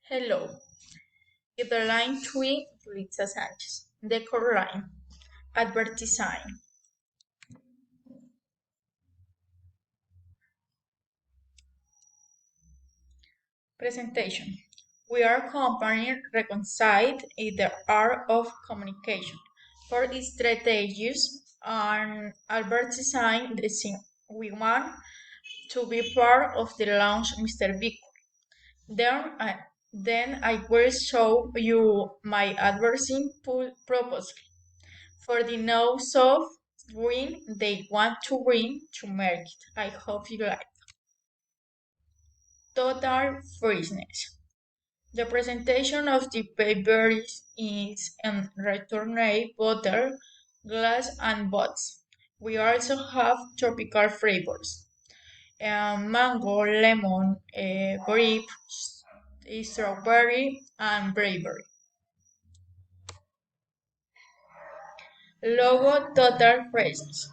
Hello, Guideline 3 Lisa Sanchez. Decor line. Advertising. Presentation. We are company reconciled in the art of communication for strategies and advertising the scene. We want to be part of the launch, Mr. Big. Then I will show you my advertising proposal for the nose of win they want to bring to market. I hope you like. Total freshness. The presentation of the paper is in returnable bottle, glass, and bots. We also have tropical flavors: mango, lemon, grape, strawberry, and berry. Logo Total Freshness.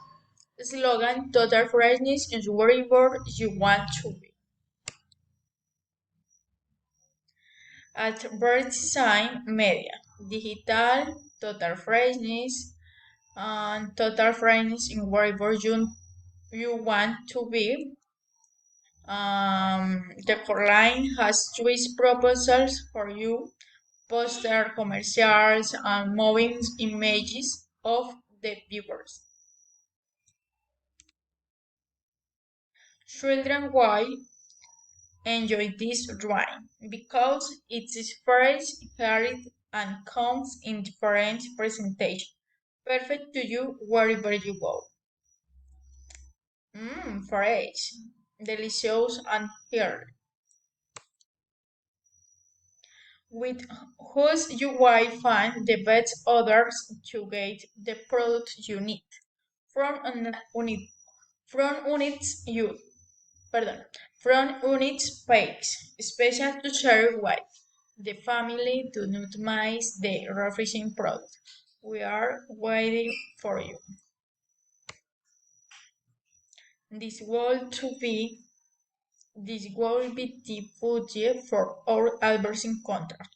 Slogan Total Freshness is wherever you want to be. Advertising media, digital, total freshness, and total freshness in wherever you want to be. The core line has choice proposals for you, poster, commercials, and moving images of the viewers. Children will enjoy this drawing because it is fresh, varied, and comes in different presentations. Perfect to you wherever you go. Fresh, delicious, and healthy. With whose you will find the best others to get the product you need. From unit, from units you, pardon, from units page, special to share with the family. Do not miss the refreshing product. We are waiting for you. This will to be This will be the budget for our advertising contract.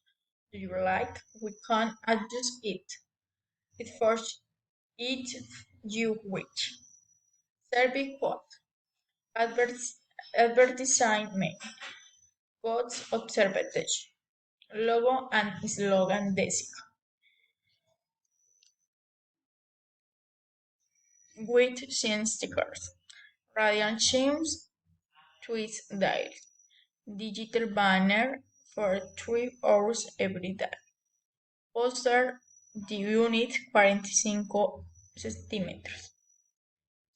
Do you like? We can adjust it. It first each you wish. Service quote. Advertising main. Quotes observation. Logo and slogan desk. With scene stickers. Radiant Shims Twist Dial. Digital banner for 3 hours every day. Poster the unit 45 centímetros.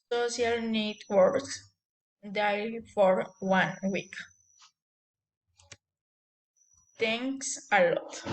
Social networks daily for 1 week. Thanks a lot.